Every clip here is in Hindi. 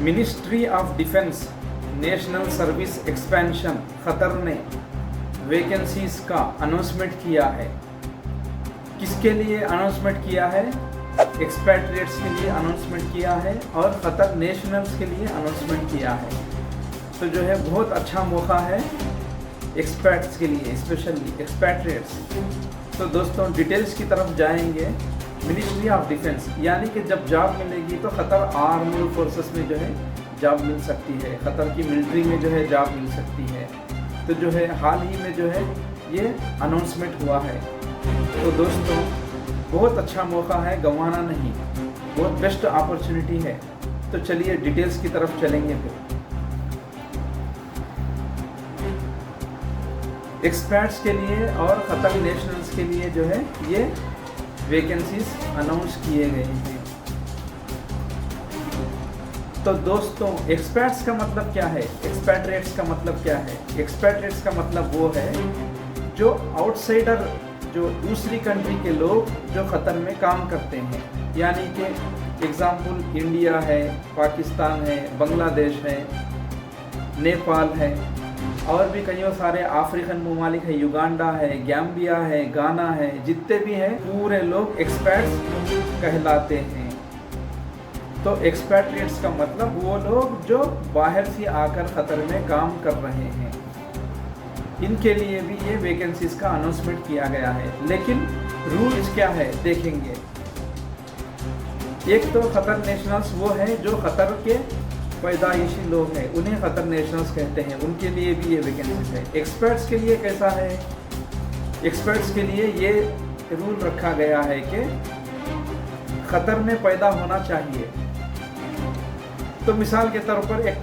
Ministry of defence national service expansion क़तर ने वैकेंसीज का अनाउंसमेंट किया है। किसके लिए अनाउंसमेंट किया है? एक्सपैट्रिएट्स के लिए अनाउंसमेंट किया है और क़तर नेशनल्स के लिए अनाउंसमेंट किया है। तो जो है बहुत अच्छा मौका है एक्सपैट्स के लिए, स्पेशली एक्सपैट्रिएट्स। तो दोस्तों डिटेल्स की तरफ जाएंगे। मिनिस्ट्री ऑफ डिफेंस यानी कि जब जॉब मिलेगी तो क़तर आर्म्ड फोर्सेस में जो है जॉब मिल सकती है, क़तर की मिलिट्री में जो है जॉब मिल सकती है। तो जो है हाल ही में जो है ये अनाउंसमेंट हुआ है। तो दोस्तों बहुत अच्छा मौका है, गंवाना नहीं, बहुत बेस्ट अपॉर्चुनिटी है। तो चलिए डिटेल्स की तरफ चलेंगे। फिर एक्सपर्ट्स के लिए और क़तर नेशनल्स के लिए जो है ये वैकेंसीज अनाउंस किए गए हैं। तो दोस्तों एक्सपर्ट्स का मतलब क्या है? एक्सपैट्रिएट्स का मतलब क्या है? एक्सपैट्रिएट्स का मतलब वो है जो आउटसाइडर, जो दूसरी कंट्री के लोग जो क़तर में काम करते हैं। यानी कि एग्ज़ाम्पल इंडिया है, पाकिस्तान है, बांग्लादेश है, नेपाल है और भी कई सारे अफ्रीकन ममालिक है, युगांडा है, गैम्बिया है, गाना है, जितने भी हैं पूरे लोग एक्सपैट्स कहलाते हैं। तो एक्सपैट्रिएट्स का मतलब वो लोग जो बाहर से आकर क़तर में काम कर रहे हैं। इनके लिए भी ये वैकेंसीज का अनाउंसमेंट किया गया है। लेकिन रूल्स क्या है देखेंगे। एक तो क़तर नेशनल्स वो है जो क़तर के पैदाइशी लोग हैं, उन्हें क़तर नेशनल्स कहते हैं, उनके लिए भी ये वैकेंसीज है। एक्सपर्ट्स के लिए कैसा है? एक्सपर्ट्स के लिए ये रूल रखा गया है कि क़तर में पैदा होना चाहिए। तो मिसाल के तौर पर एक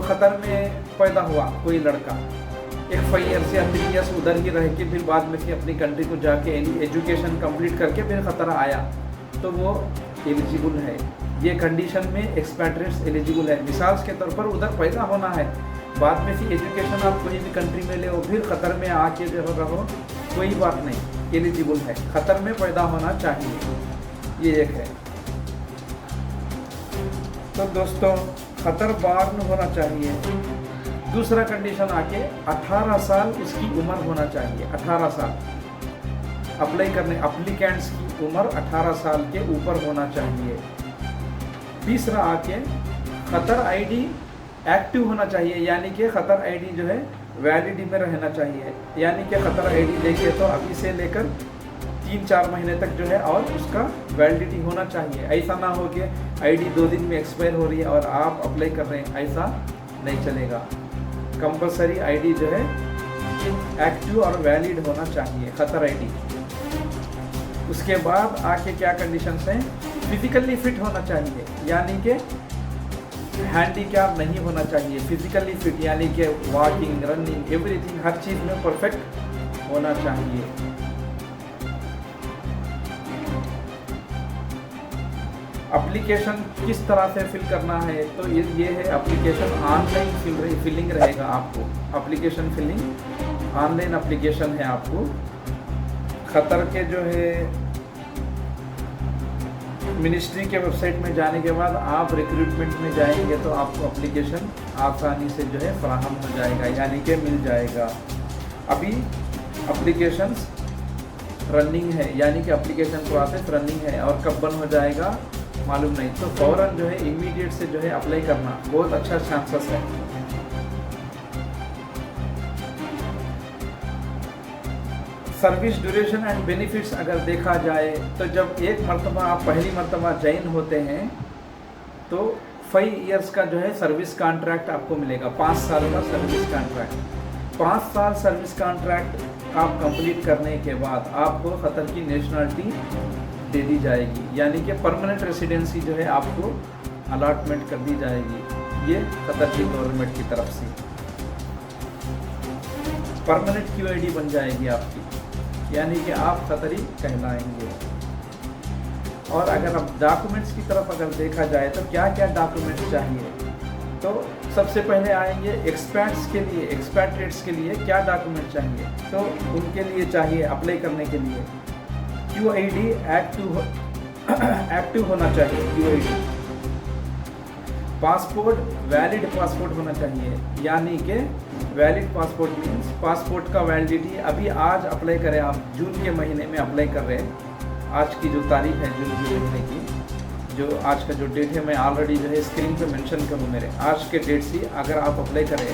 क़तर में पैदा हुआ कोई लड़का, एक 5 ईयर्स या 3 ईयर्स उधर ही रह के फिर बाद में फिर अपनी कंट्री को जाके एजुकेशन कंप्लीट करके फिर क़तर आया, तो वो एलिजिबल है। ये कंडीशन में एक्सपैट्रिएट्स एलिजिबल है। मिसाल के तौर पर उधर पैदा होना है, बाद में फिर एजुकेशन आप कोई भी कंट्री में ले और फिर क़तर में आके जो रहो, कोई बात नहीं, एलिजिबल है। क़तर में पैदा होना चाहिए, ये एक है। तो दोस्तों क़तर बार्न होना चाहिए। दूसरा कंडीशन आके 18 साल उसकी उम्र होना चाहिए। 18 साल अप्लाई करने एप्लीकेंट्स की उम्र 18 साल के ऊपर होना चाहिए। तीसरा आके क़तर आईडी एक्टिव होना चाहिए, यानी कि क़तर आईडी जो है वैलिडिटी में रहना चाहिए। यानी कि क़तर आईडी लेके तो अभी से लेकर 3-4 महीने तक जो है और उसका वैलिडिटी होना चाहिए। ऐसा ना हो कि आईडी 2 दिन में एक्सपायर हो रही है और आप अप्लाई कर रहे हैं, ऐसा नहीं चलेगा। कंपलसरी आईडी जो है एक्टिव और वैलिड होना चाहिए, क़तर आईडी। उसके बाद आके क्या कंडीशंस हैं? फिजिकली फिट होना चाहिए, यानी कि हैंडीकैप नहीं होना चाहिए। फिजिकली फिट यानी कि वॉकिंग, रनिंग, एवरीथिंग, हर चीज़ में परफेक्ट होना चाहिए। एप्लीकेशन किस तरह से फिल करना है? तो ये है एप्लीकेशन ऑनलाइन फिलिंग रहेगा आपको। एप्लीकेशन फिलिंग ऑनलाइन एप्लीकेशन है आपको। क़तर के जो है मिनिस्ट्री के वेबसाइट में जाने के बाद आप रिक्रूटमेंट में जाएंगे तो आपको एप्लीकेशन आसानी से जो है फराहम हो जाएगा, यानी कि मिल जाएगा। अभी एप्लीकेशंस रनिंग है, यानी कि एप्लीकेशन प्रोसेस रनिंग है और कब बंद हो जाएगा मालूम नहीं। तो फ़ौरन जो है इमीडिएट से जो है अप्लाई करना बहुत अच्छा चांसेस है। सर्विस ड्यूरेशन एंड बेनिफिट्स अगर देखा जाए तो जब एक मरतबा आप पहली मरतबा ज्वाइन होते हैं तो 5 ईयर्स का जो है सर्विस कॉन्ट्रैक्ट आपको मिलेगा। 5 साल का सर्विस कॉन्ट्रैक्ट। 5 साल सर्विस कॉन्ट्रैक्ट आप कंप्लीट करने के बाद आपको क़तर की नेशनलिटी दे दी जाएगी, यानी कि परमानेंट रेसिडेंसी जो है आपको अलॉटमेंट कर दी जाएगी। ये क़तर की गवर्नमेंट की तरफ से परमानेंट QID बन जाएगी आपकी, यानी कि आप क़तरी कहलाएंगे। और अगर अब डॉक्यूमेंट्स की तरफ अगर देखा जाए तो क्या क्या डॉक्यूमेंट्स चाहिए, तो सबसे पहले आएंगे एक्सपैट्स के लिए। एक्सपैट्रिएट्स के लिए क्या डॉक्यूमेंट चाहिए? तो उनके लिए चाहिए अप्लाई करने के लिए QID एक्टिव होना चाहिए। QID पासपोर्ट वैलिड पासपोर्ट होना चाहिए, यानी कि वैलिड पासपोर्ट मीन्स पासपोर्ट का वैलिडिटी अभी आज अप्लाई करें आप, जून के महीने में अप्लाई कर रहे हैं, आज की जो तारीख है जून के महीने की, जो आज का जो डेट है मैं ऑलरेडी जो है स्क्रीन पे मेंशन करूँ, मेरे आज के डेट से अगर आप अप्लाई करें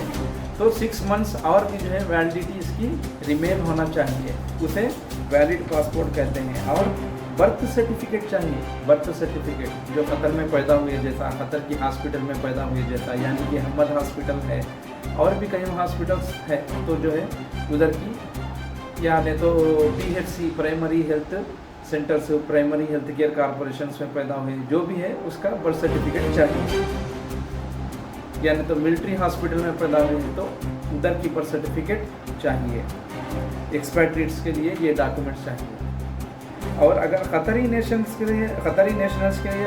तो 6 मंथ्स और भी जो है वैलिडिटी इसकी रिमेन होना चाहिए, उसे वैलिड पासपोर्ट कहते हैं। और बर्थ सर्टिफिकेट चाहिए, बर्थ सर्टिफिकेट जो कतर में पैदा हुए जैसा, कतर की हॉस्पिटल में पैदा हुए जैसा, यानी कि अहमद हॉस्पिटल है और भी कई हॉस्पिटल्स है, तो जो है उधर की, यानी तो PHC प्राइमरी हेल्थ सेंटर से, प्राइमरी हेल्थ केयर कॉरपोरेशन में पैदा हुए, जो भी है उसका बर्थ सर्टिफिकेट चाहिए। यानी तो मिलिट्री हॉस्पिटल में पैदा हुए हैं तो उधर की बर्थ सर्टिफिकेट चाहिए। एक्सपैट्रिएट्स के लिए ये डॉक्यूमेंट्स चाहिए। और अगर कतरी नेशनल्स के लिए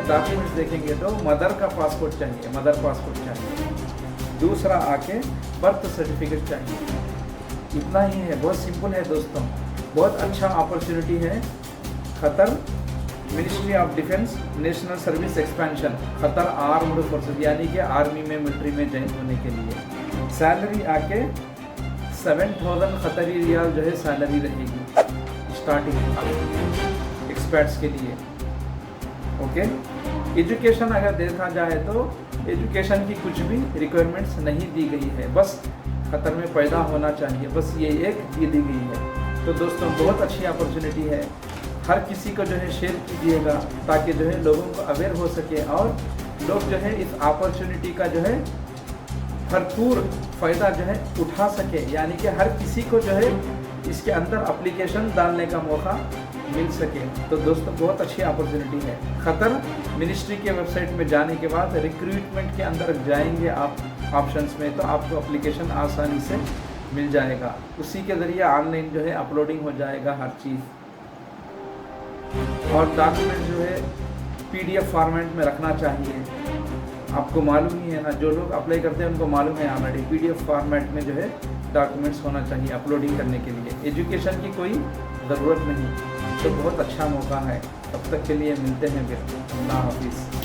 डॉक्यूमेंट्स देखेंगे तो मदर का पासपोर्ट चाहिए, मदर पासपोर्ट चाहिए। दूसरा आके बर्थ सर्टिफिकेट चाहिए। इतना ही है, बहुत सिंपल है दोस्तों, बहुत अच्छा अपॉर्चुनिटी है। Qatar ministry of defence national service expansion, Qatar armed forces यानी कि आर्मी में, मिलिट्री में ज्वाइन होने के लिए सैलरी आके 7000 कतरी रियाल जो है सैलरी रहेगी स्टार्टिंग एक्सपर्ट्स के लिए। ओके, एजुकेशन अगर देखा जाए तो एजुकेशन की कुछ भी रिक्वायरमेंट्स नहीं दी गई है, बस कतर में पैदा होना चाहिए, बस ये एक दी गई है। तो दोस्तों बहुत अच्छी अपॉर्चुनिटी है, हर किसी को जो है शेयर कीजिएगा ताकि जो है लोगों को अवेयर हो सके और लोग जो है इस अपॉर्चुनिटी का जो है भरपूर फ़ायदा जो है उठा सके, यानी कि हर किसी को जो है इसके अंदर एप्लीकेशन डालने का मौका मिल सके। तो दोस्तों बहुत अच्छी अपॉर्चुनिटी है। कतर मिनिस्ट्री के वेबसाइट में जाने के बाद रिक्रूटमेंट के अंदर जाएंगे आप ऑप्शंस में, तो आपको एप्लीकेशन आसानी से मिल जाएगा, उसी के ज़रिए ऑनलाइन जो है अपलोडिंग हो जाएगा हर चीज़। और डॉक्यूमेंट जो है PDF फॉर्मेट में रखना चाहिए, आपको मालूम ही है ना, जो लोग अप्लाई करते हैं उनको मालूम है ऑलरेडी, PDF फॉर्मेट में जो है डॉक्यूमेंट्स होना चाहिए अपलोडिंग करने के लिए। एजुकेशन की कोई ज़रूरत नहीं, तो बहुत अच्छा मौका है। तब तक के लिए मिलते हैं फिर, अल्लाह हाफिज़।